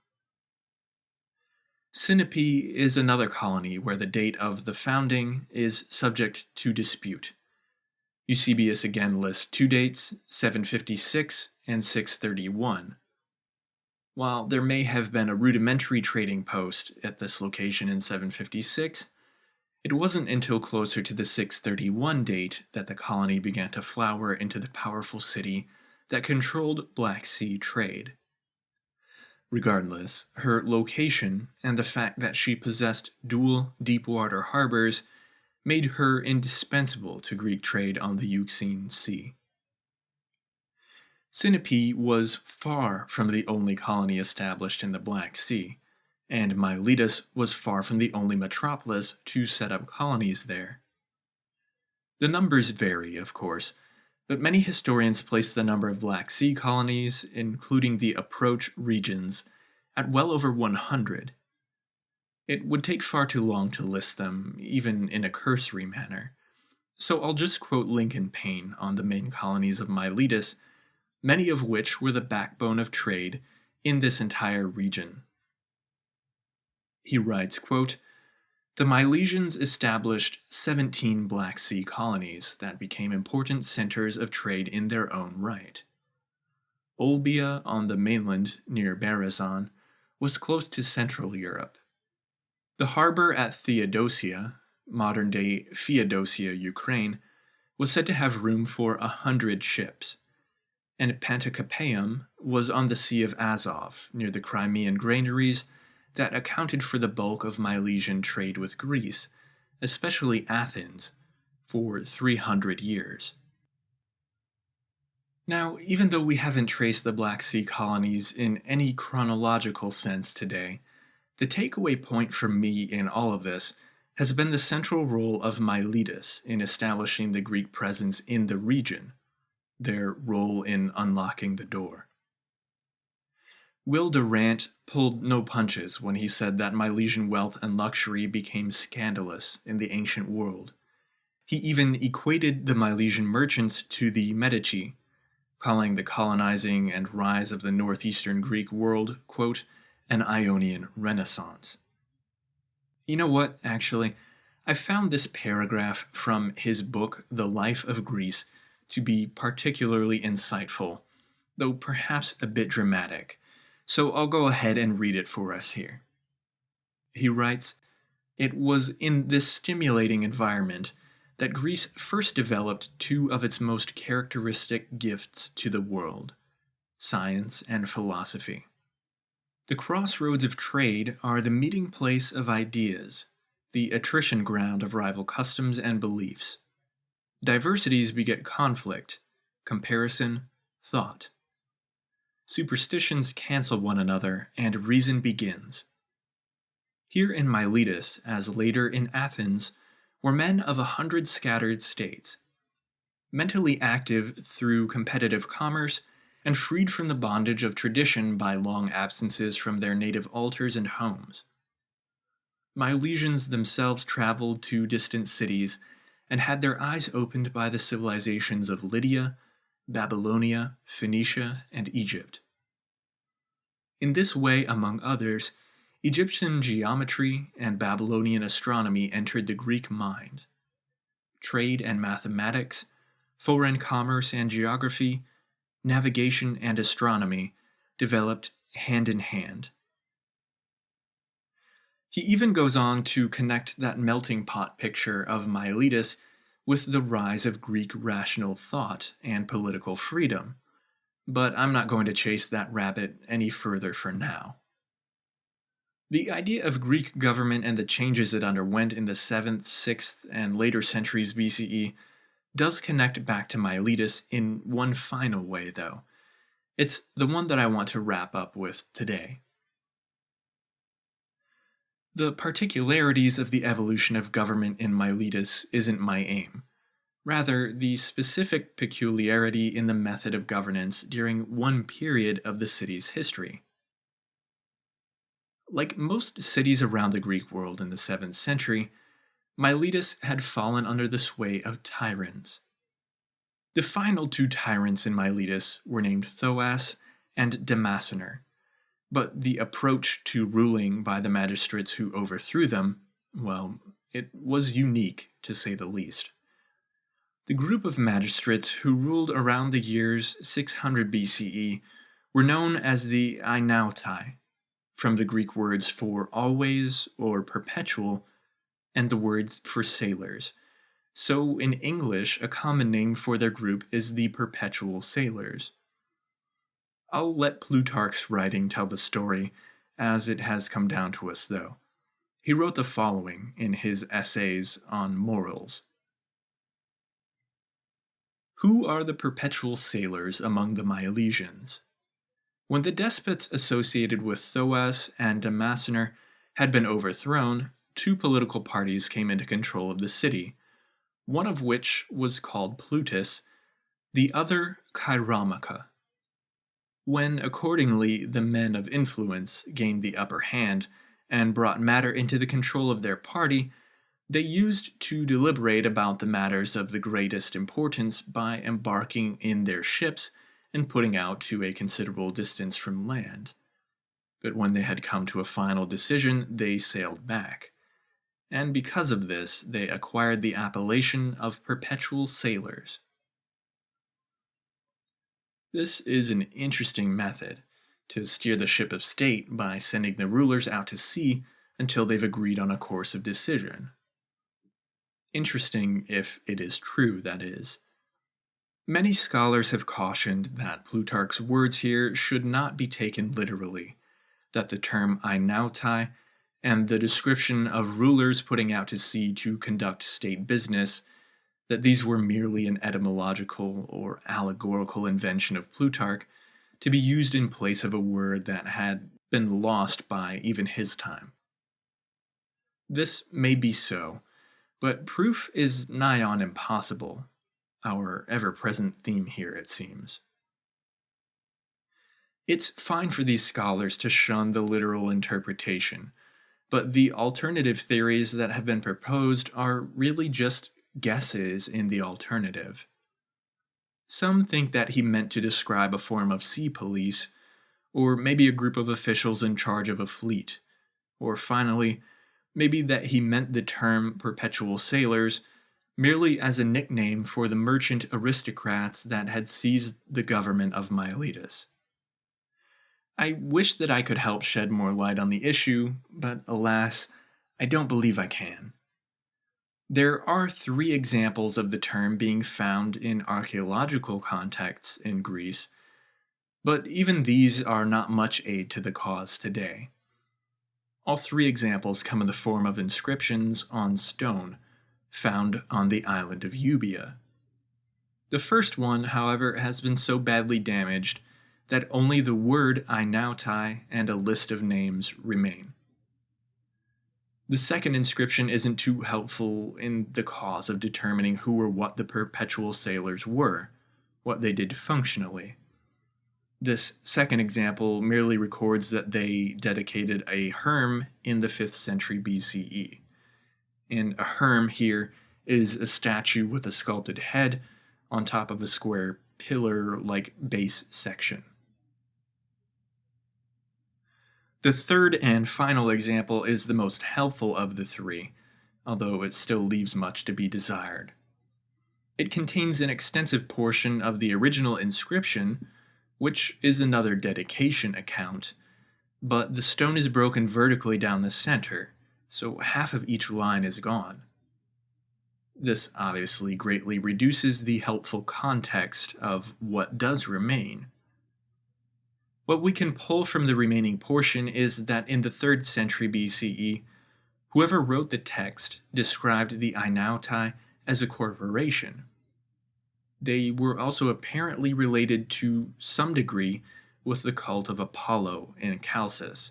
Sinope is another colony where the date of the founding is subject to dispute. Eusebius again lists two dates, 756 and 631. While there may have been a rudimentary trading post at this location in 756, it wasn't until closer to the 631 date that the colony began to flower into the powerful city that controlled Black Sea trade. Regardless, her location and the fact that she possessed dual deep-water harbors made her indispensable to Greek trade on the Euxine Sea. Sinope was far from the only colony established in the Black Sea, and Miletus was far from the only metropolis to set up colonies there. The numbers vary, of course, but many historians place the number of Black Sea colonies, including the approach regions, at well over 100. It would take far too long to list them, even in a cursory manner, so I'll just quote Lincoln Payne on the main colonies of Miletus, many of which were the backbone of trade in this entire region. He writes, quote, "The Milesians established 17 Black Sea colonies that became important centers of trade in their own right. Olbia on the mainland near Berezan was close to Central Europe. The harbor at Theodosia, modern-day Feodosia, Ukraine, was said to have room for 100 ships, and Panticapaeum was on the Sea of Azov, near the Crimean granaries that accounted for the bulk of Milesian trade with Greece, especially Athens, for 300 years. Now, even though we haven't traced the Black Sea colonies in any chronological sense today, the takeaway point for me in all of this has been the central role of Miletus in establishing the Greek presence in the region, their role in unlocking the door. Will Durant pulled no punches when he said that Milesian wealth and luxury became scandalous in the ancient world. He even equated the Milesian merchants to the Medici, calling the colonizing and rise of the northeastern Greek world, quote, an Ionian Renaissance. You know what, actually? I found this paragraph from his book, The Life of Greece, to be particularly insightful, though perhaps a bit dramatic, so I'll go ahead and read it for us here. He writes, "It was in this stimulating environment that Greece first developed two of its most characteristic gifts to the world, science and philosophy. The crossroads of trade are the meeting place of ideas, the attrition ground of rival customs and beliefs. Diversities beget conflict, comparison, thought. Superstitions cancel one another, and reason begins. Here in Miletus, as later in Athens, were men of 100 scattered states. mentally active through competitive commerce, and freed from the bondage of tradition by long absences from their native altars and homes. Milesians themselves traveled to distant cities and had their eyes opened by the civilizations of Lydia, Babylonia, Phoenicia, and Egypt. In this way, among others, Egyptian geometry and Babylonian astronomy entered the Greek mind. Trade and mathematics, foreign commerce and geography, navigation and astronomy developed hand in hand. He even goes on to connect that melting pot picture of Miletus with the rise of Greek rational thought and political freedom, but I'm not going to chase that rabbit any further for now. The idea of Greek government and the changes it underwent in the 7th, 6th, and later centuries BCE does connect back to Miletus in one final way, though. It's the one that I want to wrap up with today. The particularities of the evolution of government in Miletus isn't my aim. Rather, the specific peculiarity in the method of governance during one period of the city's history. Like most cities around the Greek world in the 7th century, Miletus had fallen under the sway of tyrants. The final two tyrants in Miletus were named Thoas and Damascener, but the approach to ruling by the magistrates who overthrew them, well, it was unique, to say the least. The group of magistrates who ruled around the years 600 BCE were known as the aeinautae, from the Greek words for always or perpetual, and the word for sailors. So in English, a common name for their group is the perpetual sailors. I'll let Plutarch's writing tell the story, as it has come down to us, though. He wrote the following in his essays on morals. Who are the perpetual sailors among the Milesians? When the despots associated with Thoas and Damascener had been overthrown, two political parties came into control of the city, one of which was called Plutus, the other Chiromaca. When, accordingly, the men of influence gained the upper hand and brought matter into the control of their party, they used to deliberate about the matters of the greatest importance by embarking in their ships and putting out to a considerable distance from land. But when they had come to a final decision, they sailed back. And because of this, they acquired the appellation of perpetual sailors. This is an interesting method, to steer the ship of state by sending the rulers out to sea until they've agreed on a course of decision. Interesting if it is true, that is. Many scholars have cautioned that Plutarch's words here should not be taken literally, that the term aeinautae and the description of rulers putting out to sea to conduct state business, that these were merely an etymological or allegorical invention of Plutarch to be used in place of a word that had been lost by even his time. This may be so, but proof is nigh on impossible, our ever-present theme here, it seems. It's fine for these scholars to shun the literal interpretation, but the alternative theories that have been proposed are really just guesses in the alternative. Some think that he meant to describe a form of sea police, or maybe a group of officials in charge of a fleet, or finally, maybe that he meant the term perpetual sailors merely as a nickname for the merchant aristocrats that had seized the government of Miletus. I wish that I could help shed more light on the issue, but alas, I don't believe I can. There are 3 examples of the term being found in archaeological contexts in Greece, but even these are not much aid to the cause today. All 3 examples come in the form of inscriptions on stone, found on the island of Euboea. The first one, however, has been so badly damaged that only the word aeinautae and a list of names remain. The second inscription isn't too helpful in the cause of determining who or what the perpetual sailors were, what they did functionally. This second example merely records that they dedicated a herm in the 5th century BCE. And a herm here is a statue with a sculpted head on top of a square pillar-like base section. The third and final example is the most helpful of the three, although it still leaves much to be desired. It contains an extensive portion of the original inscription, which is another dedication account, but the stone is broken vertically down the center, so half of each line is gone. This obviously greatly reduces the helpful context of what does remain. What we can pull from the remaining portion is that in the 3rd century BCE, whoever wrote the text described the aeinautae as a corporation. They were also apparently related to some degree with the cult of Apollo in Chalcis,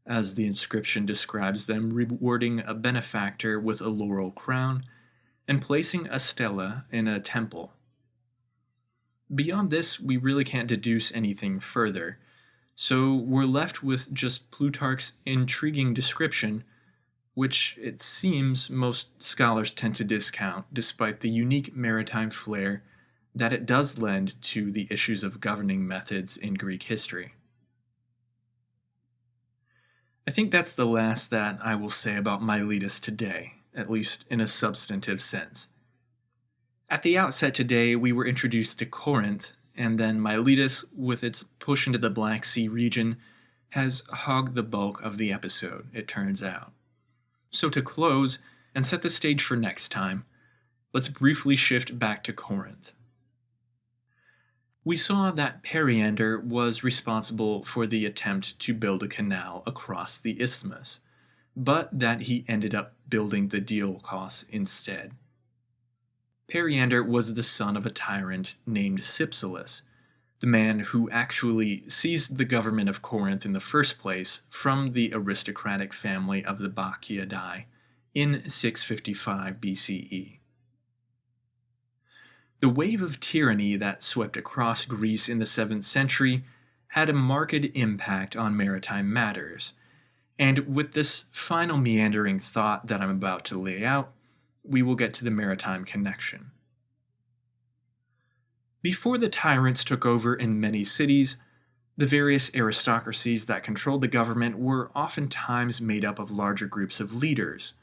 as the inscription describes them rewarding a benefactor with a laurel crown and placing a stela in a temple. Beyond this, we really can't deduce anything further, so we're left with just Plutarch's intriguing description, which it seems most scholars tend to discount despite the unique maritime flair that it does lend to the issues of governing methods in Greek history. I think that's the last that I will say about Miletus today, at least in a substantive sense. At the outset today, we were introduced to Corinth, and then Miletus, with its push into the Black Sea region, has hogged the bulk of the episode, it turns out. So to close, and set the stage for next time, let's briefly shift back to Corinth. We saw that Periander was responsible for the attempt to build a canal across the isthmus, but that he ended up building the diolkos instead. Periander was the son of a tyrant named Cypselus, the man who actually seized the government of Corinth in the first place from the aristocratic family of the Bacchiadae in 655 BCE. The wave of tyranny that swept across Greece in the 7th century had a marked impact on maritime matters, and with this final meandering thought that I'm about to lay out, we will get to the maritime connection. Before the tyrants took over in many cities, the various aristocracies that controlled the government were oftentimes made up of larger groups of leaders.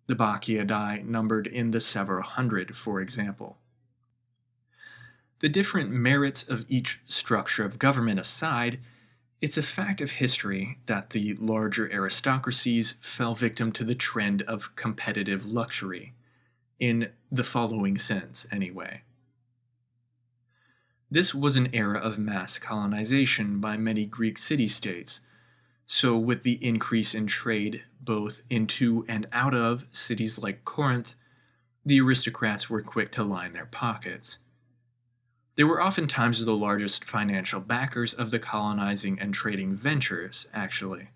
The Bacchiadae numbered in the several hundred, for example. The different merits of each structure of government aside, it's a fact of history that the larger aristocracies fell victim to the trend of competitive luxury, in the following sense anyway. This was an era of mass colonization by many Greek city-states, so with the increase in trade both into and out of cities like Corinth, the aristocrats were quick to line their pockets. They were oftentimes the largest financial backers of the colonizing and trading ventures, actually.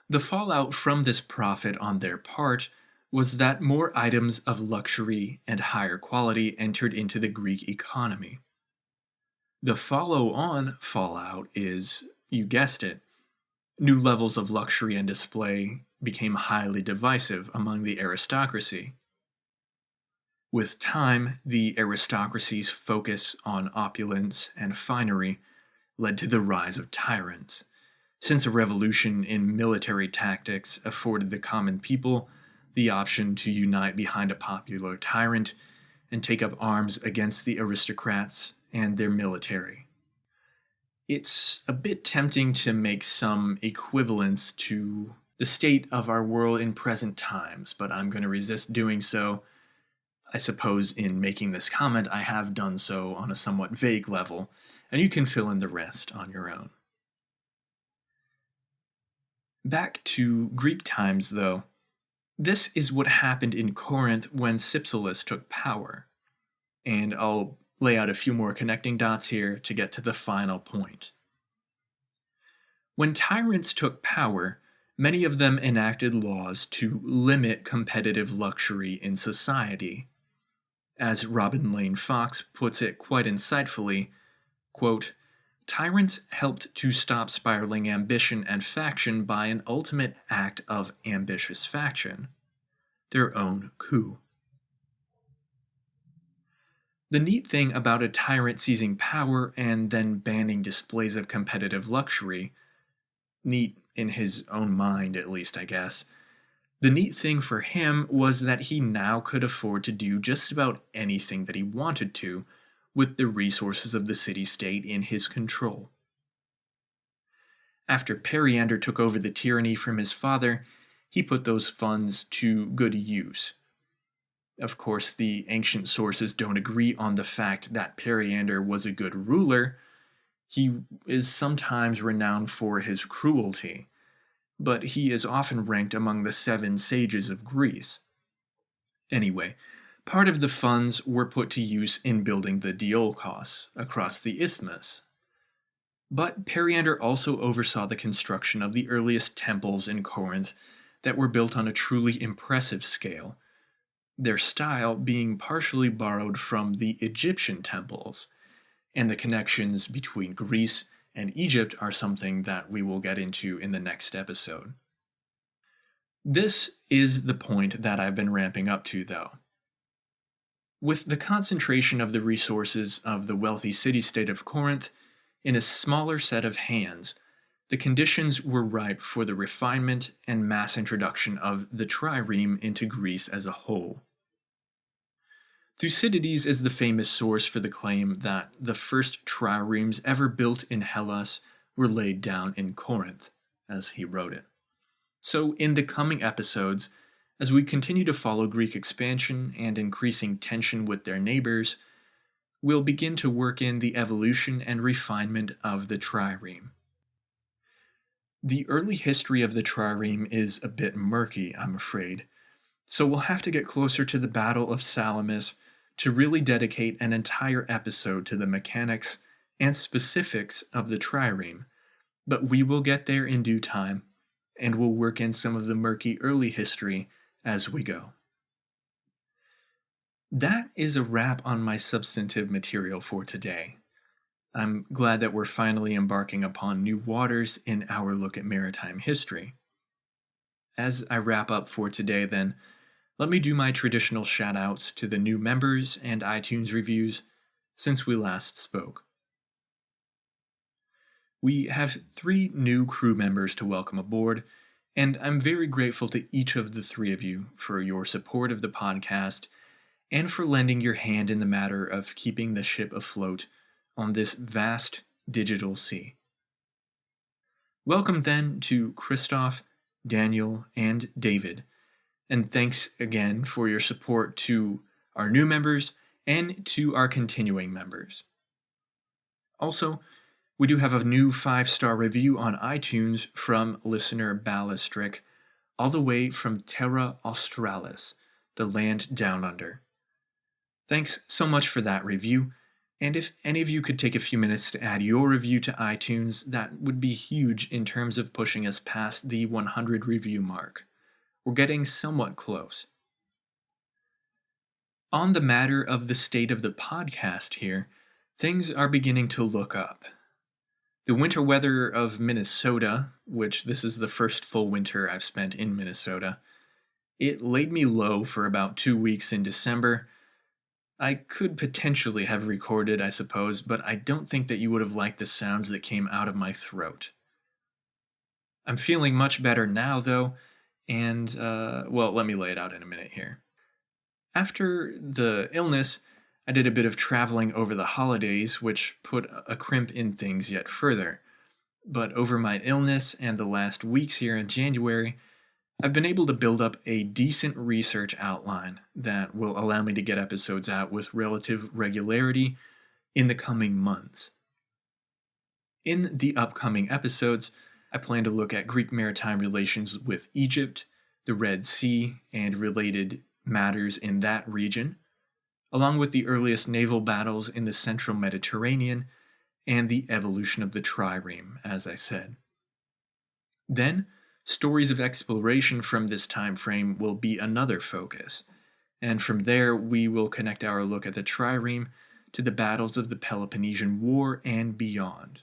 The fallout from this profit on their part was that more items of luxury and higher quality entered into the Greek economy. The follow-on fallout is, you guessed it, new levels of luxury and display became highly divisive among the aristocracy. With time, the aristocracy's focus on opulence and finery led to the rise of tyrants, since a revolution in military tactics afforded the common people the option to unite behind a popular tyrant and take up arms against the aristocrats and their military. It's a bit tempting to make some equivalence to the state of our world in present times, but I'm going to resist doing so. I suppose in making this comment, I have done so on a somewhat vague level, and you can fill in the rest on your own. Back to Greek times, though. This is what happened in Corinth when Cypselus took power, and I'll lay out a few more connecting dots here to get to the final point. When tyrants took power, Many of them enacted laws to limit competitive luxury in society. As Robin Lane Fox puts it quite insightfully, quote, "Tyrants helped to stop spiraling ambition and faction by an ultimate act of ambitious faction, their own coup." The neat thing about a tyrant seizing power and then banning displays of competitive luxury, neat in his own mind at least, I guess, the neat thing for him was that he now could afford to do just about anything that he wanted to with the resources of the city-state in his control. After Periander took over the tyranny from his father, he put those funds to good use. Of course, the ancient sources don't agree on the fact that Periander was a good ruler. He is sometimes renowned for his cruelty, but he is often ranked among the 7 sages of Greece. Anyway, part of the funds were put to use in building the diolkos across the isthmus. But Periander also oversaw the construction of the earliest temples in Corinth that were built on a truly impressive scale, their style being partially borrowed from the Egyptian temples, and the connections between Greece and Egypt are something that we will get into in the next episode. This is the point that I've been ramping up to, though. With the concentration of the resources of the wealthy city-state of Corinth in a smaller set of hands, the conditions were ripe for the refinement and mass introduction of the trireme into Greece as a whole. Thucydides is the famous source for the claim that the first triremes ever built in Hellas were laid down in Corinth, as he wrote it. So in the coming episodes, as we continue to follow Greek expansion and increasing tension with their neighbors, we'll begin to work in the evolution and refinement of the trireme. The early history of the trireme is a bit murky, I'm afraid, so we'll have to get closer to the Battle of Salamis to really dedicate an entire episode to the mechanics and specifics of the trireme, but we will get there in due time, and we'll work in some of the murky early history as we go. That is a wrap on my substantive material for today. I'm glad that we're finally embarking upon new waters in our look at maritime history. As I wrap up for today, then, let me do my traditional shout-outs to the new members and iTunes reviews since we last spoke. We have 3 new crew members to welcome aboard, and I'm very grateful to each of the 3 of you for your support of the podcast and for lending your hand in the matter of keeping the ship afloat on this vast digital sea. Welcome then to Christoph, Daniel, and David, and thanks again for your support to our new members and to our continuing members. Also, we do have a new 5-star review on iTunes from listener Ballistrick, all the way from Terra Australis, the land down under. Thanks so much for that review, and if any of you could take a few minutes to add your review to iTunes, that would be huge in terms of pushing us past the 100 review mark. We're getting somewhat close. On the matter of the state of the podcast here, things are beginning to look up. The winter weather of Minnesota, which this is the first full winter I've spent in Minnesota, it laid me low for about 2 weeks in December. I could potentially have recorded, I suppose, but I don't think that you would have liked the sounds that came out of my throat. I'm feeling much better now, though, and, let me lay it out in a minute here. After the illness, I did a bit of traveling over the holidays, which put a crimp in things yet further. But over my illness and the last weeks here in January, I've been able to build up a decent research outline that will allow me to get episodes out with relative regularity in the coming months. In the upcoming episodes, I plan to look at Greek maritime relations with Egypt, the Red Sea, and related matters in that region, along with the earliest naval battles in the central Mediterranean and the evolution of the trireme, as I said. Then, Stories of exploration from this time frame will be another focus, and from there we will connect our look at the trireme to the battles of the Peloponnesian War and beyond.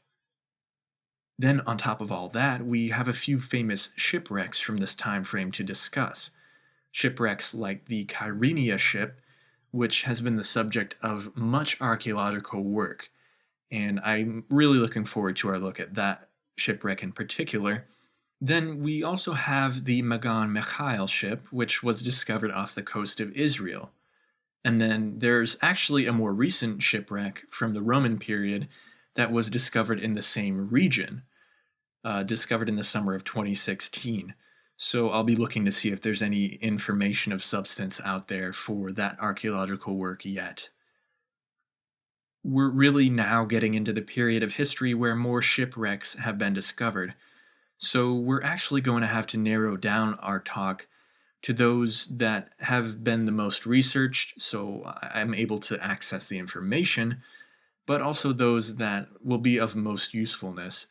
Then, on top of all that, we have a few famous shipwrecks from this time frame to discuss. Shipwrecks like the Kyrenia ship, which has been the subject of much archaeological work, and I'm really looking forward to our look at that shipwreck in particular. Then we also have the Magan Mikhail ship, which was discovered off the coast of Israel. And then there's actually a more recent shipwreck from the Roman period that was discovered in the same region, discovered in the summer of 2016. So I'll be looking to see if there's any information of substance out there for that archaeological work yet. We're really now getting into the period of history where more shipwrecks have been discovered. So we're actually going to have to narrow down our talk to those that have been the most researched, so I'm able to access the information, but also those that will be of most usefulness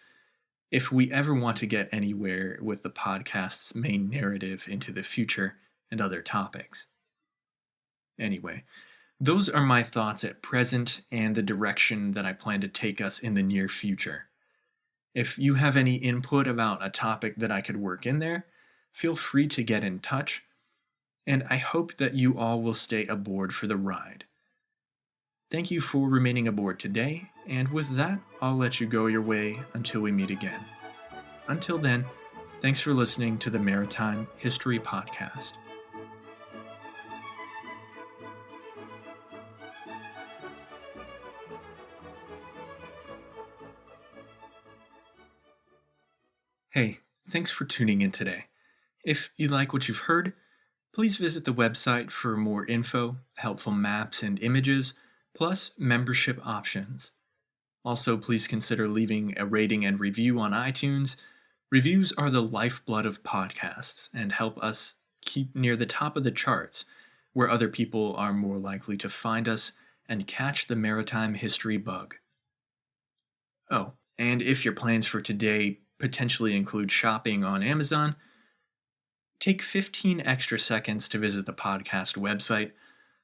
if we ever want to get anywhere with the podcast's main narrative into the future and other topics. Anyway, those are my thoughts at present and the direction that I plan to take us in the near future. If you have any input about a topic that I could work in there, feel free to get in touch, and I hope that you all will stay aboard for the ride. Thank you for remaining aboard today, and with that, I'll let you go your way until we meet again. Until then, thanks for listening to the Maritime History Podcast. Hey, thanks for tuning in today. If you like what you've heard, please visit the website for more info, helpful maps and images, plus membership options. Also, please consider leaving a rating and review on iTunes. Reviews are the lifeblood of podcasts and help us keep near the top of the charts, where other people are more likely to find us and catch the maritime history bug. Oh, and if your plans for today potentially include shopping on Amazon, take 15 extra seconds to visit the podcast website,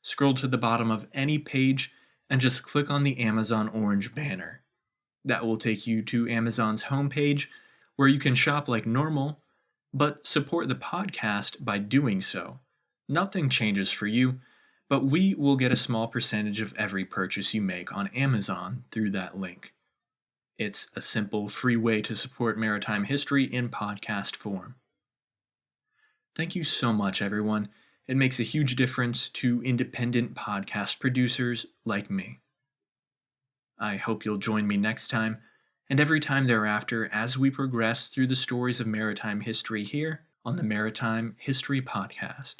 scroll to the bottom of any page, and just click on the Amazon orange banner. That will take you to Amazon's homepage, where you can shop like normal, but support the podcast by doing so. Nothing changes for you, but we will get a small percentage of every purchase you make on Amazon through that link. It's a simple, free way to support maritime history in podcast form. Thank you so much, everyone. It makes a huge difference to independent podcast producers like me. I hope you'll join me next time, and every time thereafter as we progress through the stories of maritime history here on the Maritime History Podcast.